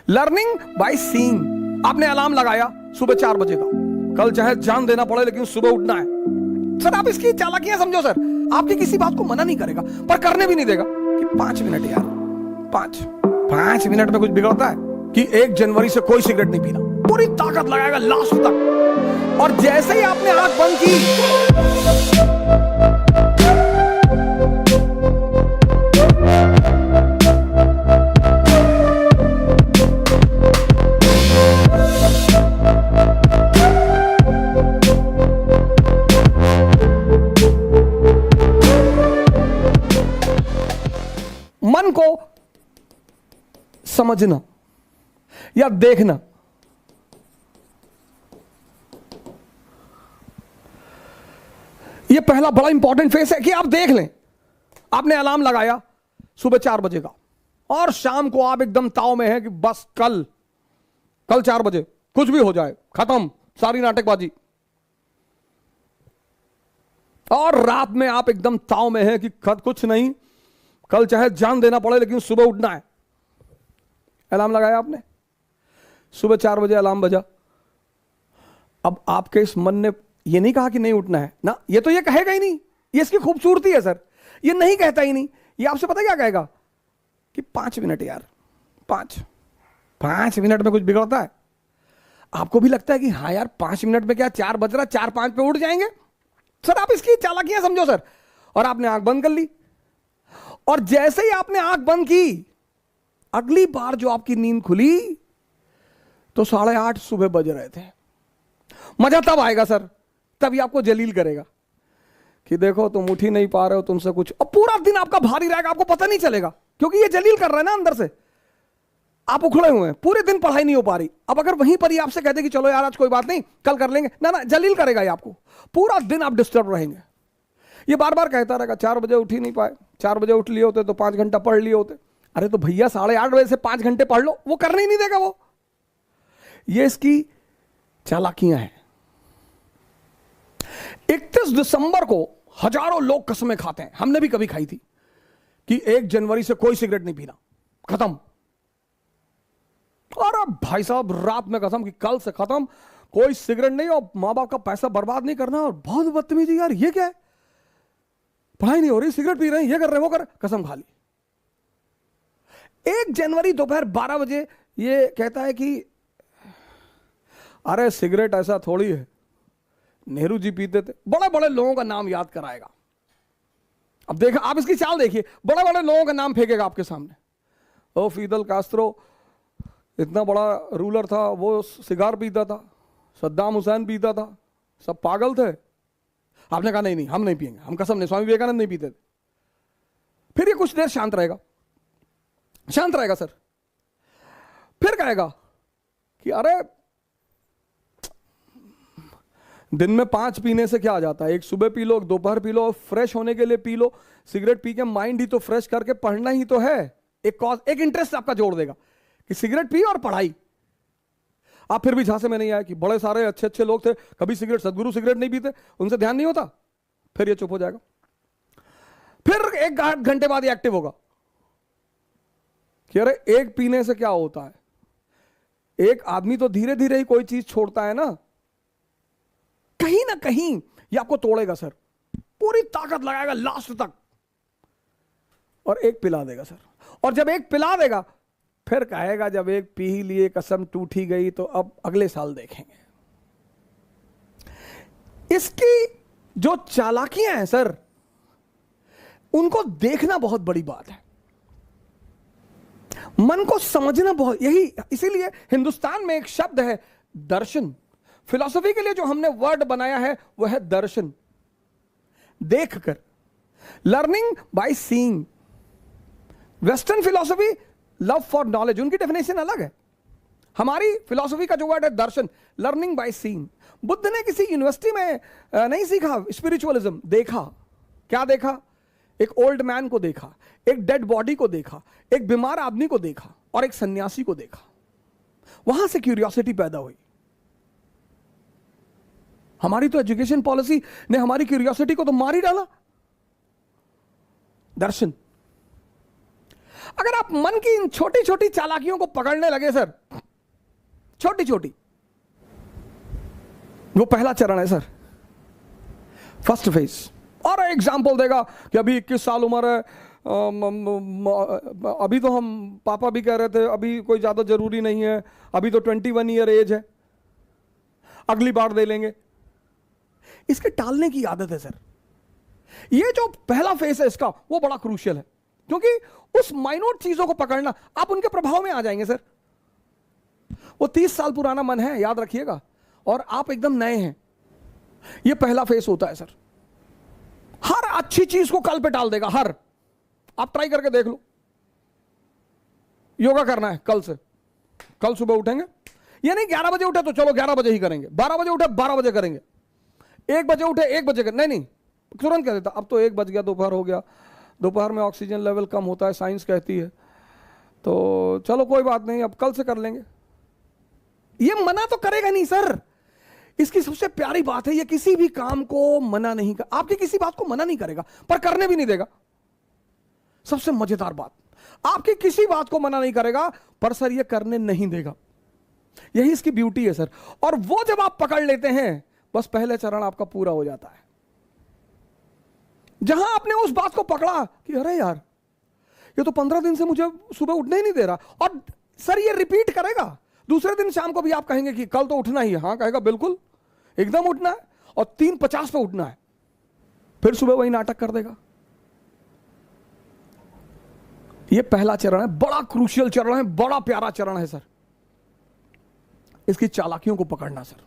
Learning by seeing. आपने alarm लगाया सुबह 4 बजे का, कल चाहे जान देना पड़े लेकिन सुबह उठना है। सर आप इसकी चालाकियां समझो सर, आपकी किसी बात को मना नहीं करेगा पर करने भी नहीं देगा कि 5 मिनट यार, 5 मिनट में कुछ बिगड़ता है कि 1 जनवरी से कोई सिगरेट नहीं पीना, पूरी ताकत लगाएगा लास्ट तक। और जैसे ही आपने आंख बंद की, मन को समझना या देखना, यह पहला बड़ा इंपॉर्टेंट फेस है कि आप देख लें। आपने अलार्म लगाया सुबह 4 बजे का और शाम को आप एकदम ताव में हैं कि बस कल 4 बजे कुछ भी हो जाए, खत्म सारी नाटकबाजी। और रात में आप एकदम ताव में हैं कि कुछ नहीं, कल चाहे जान देना पड़े लेकिन सुबह उठना है। अलार्म लगाया आपने, सुबह 4 बजे अलार्म बजा। अब आपके इस मन ने ये नहीं कहा कि नहीं उठना है ना, ये तो ये कहेगा ही नहीं, ये इसकी खूबसूरती है सर, ये नहीं कहता ही नहीं। ये आपसे पता क्या कहेगा कि 5 मिनट यार, 5 मिनट में कुछ बिगड़ता है। आपको भी लगता है कि हाँ यार 5 मिनट में क्या 4 बज रहा, 4-5 पे उठ जाएंगे। सर आप इसकी चालाकियां समझो सर। और आपने आंख बंद कर ली, और जैसे ही आपने आंख बंद की, अगली बार जो आपकी नींद खुली तो 8:30 सुबह बज रहे थे। मजा तब आएगा सर, तभी आपको जलील करेगा कि देखो तुम उठ ही नहीं पा रहे हो, तुमसे कुछ। और पूरा दिन आपका भारी रहेगा, आपको पता नहीं चलेगा, क्योंकि ये जलील कर रहा है ना अंदर से। आप उखड़े हुए हैं, पूरे दिन पढ़ाई नहीं हो पा रही। अब अगर वहीं पर ही आपसे कहते कि चलो यार आज कोई बात नहीं, कल कर लेंगे, ना जलील करेगा ये आपको। पूरा दिन आप डिस्टर्ब रहेंगे। ये बार बार कहता रहेगा 4 बजे उठ ही नहीं पाए, 4 बजे उठ लिए होते तो 5 घंटा पढ़ लिए होते। अरे तो भैया 8:30 बजे से 5 घंटे पढ़ लो, वो करने ही नहीं देगा वो। ये इसकी चालाकियां हैं। 31 दिसंबर को हजारों लोग कसमें खाते हैं, हमने भी कभी खाई थी कि 1 जनवरी से कोई सिगरेट नहीं पीना, खत्म। और अब भाई साहब रात में कसम कि कल से खत्म, कोई सिगरेट नहीं, और मां बाप का पैसा बर्बाद नहीं करना। और बहुत बदतमीजी यार, ये क्या है, पढ़ाई नहीं हो रही, सिगरेट पी रहे हैं, ये कर रहे हैं, वो कर, कसम खा ली। 1 जनवरी दोपहर 12 बजे ये कहता है कि अरे सिगरेट ऐसा थोड़ी है, नेहरू जी पीते थे। बड़े बड़े लोगों का नाम याद कराएगा। अब देखा, आप इसकी चाल देखिए, बड़े बड़े लोगों का नाम फेंकेगा आपके सामने। ओ फिदल कास्त्रो इतना बड़ा रूलर था, वो सिगार पीता था, सद्दाम हुसैन पीता था, सब पागल थे। आपने कहा नहीं हम नहीं पिएंगे, हम कसम नहीं, स्वामी विवेकानंद नहीं पीते थे। फिर ये कुछ देर शांत रहेगा सर। फिर कहेगा कि अरे दिन में 5 पीने से क्या आ जाता है, एक सुबह पी लो, दोपहर पी लो, फ्रेश होने के लिए पी लो। सिगरेट पी के माइंड ही तो फ्रेश करके पढ़ना ही तो है। एक इंटरेस्ट आपका जोड़ देगा कि सिगरेट पी और पढ़ाई। आप फिर भी झांसे में नहीं आए कि बड़े सारे अच्छे अच्छे लोग थे, कभी सिगरेट, सदगुरु सिगरेट नहीं पीते, उनसे ध्यान नहीं होता। फिर ये चुप हो जाएगा। फिर 1 घंटे बाद ये एक्टिव होगा कि अरे एक पीने से क्या होता है, एक आदमी तो धीरे धीरे ही कोई चीज छोड़ता है ना कहीं ये आपको तोड़ेगा सर, पूरी ताकत लगाएगा लास्ट तक, और एक पिला देगा सर। और जब एक पिला देगा फिर कहेगा जब एक पी ही लिए, कसम टूट ही गई, तो अब अगले साल देखेंगे। इसकी जो चालाकियां हैं सर, उनको देखना बहुत बड़ी बात है, मन को समझना बहुत, यही इसीलिए हिंदुस्तान में एक शब्द है दर्शन। फिलॉसफी के लिए जो हमने वर्ड बनाया है वह है दर्शन, देखकर, learning by seeing. Western philosophy love for knowledge, उनकी डेफिनेशन अलग है। हमारी फिलॉसफी का जो वर्ड है दर्शन, लर्निंग बाय सीइंग। बुद्ध ने किसी यूनिवर्सिटी में नहीं सीखा स्पिरिचुअलिज्म, देखा। क्या देखा? एक ओल्ड मैन को देखा, एक डेड बॉडी को देखा, एक बीमार आदमी को देखा, और एक सन्यासी को देखा। वहां से क्यूरियोसिटी पैदा हुई। हमारी तो एजुकेशन पॉलिसी ने हमारी क्यूरियोसिटी को तो मार ही डाला। दर्शन। अगर आप मन की इन छोटी छोटी चालाकियों को पकड़ने लगे सर, छोटी छोटी, वो पहला चरण है सर, फर्स्ट फेज। और एग्जाम्पल देगा कि अभी 21 साल उम्र है, अभी तो हम पापा भी कह रहे थे अभी कोई ज्यादा जरूरी नहीं है, अभी तो 21 ईयर एज है, अगली बार दे लेंगे। इसके टालने की आदत है सर। ये जो पहला फेस है इसका, वो बड़ा क्रूशियल है, क्योंकि उस माइनोट चीजों को पकड़ना, आप उनके प्रभाव में आ जाएंगे सर। वो 30 साल पुराना मन है, याद रखिएगा, और आप एकदम नए हैं। ये पहला फेस होता है सर। हर अच्छी चीज को कल पे टाल देगा, हर। आप ट्राई करके देख लो। योगा करना है कल से, कल सुबह उठेंगे, ये नहीं 11 बजे उठे तो चलो 11 बजे ही करेंगे, 12 बजे उठे 12 बजे करेंगे, 1 बजे उठे 1 बजे नहीं नहीं, तुरंत कह देता अब तो 1 बज गया, दोपहर हो गया, दोपहर में ऑक्सीजन लेवल कम होता है, साइंस कहती है, तो चलो कोई बात नहीं, अब कल से कर लेंगे। ये मना तो करेगा नहीं सर। इसकी सबसे प्यारी बात है, ये किसी भी काम को मना नहीं कर, आपकी किसी बात को मना नहीं करेगा, पर करने भी नहीं देगा। सबसे मजेदार बात, आपकी किसी बात को मना नहीं करेगा, पर सर ये करने नहीं देगा। यही इसकी ब्यूटी है सर। और वो जब आप पकड़ लेते हैं, बस पहले चरण आपका पूरा हो जाता है। जहां आपने उस बात को पकड़ा कि अरे यार, ये तो 15 दिन से मुझे सुबह उठने ही नहीं दे रहा, और सर ये रिपीट करेगा। दूसरे दिन शाम को भी आप कहेंगे कि कल तो उठना ही है, हाँ कहेगा बिल्कुल एकदम उठना है, और 3:50 पे उठना है, फिर सुबह वही नाटक कर देगा। ये पहला चरण है, बड़ा क्रूशियल चरण है, बड़ा प्यारा चरण है सर, इसकी चालाकियों को पकड़ना सर।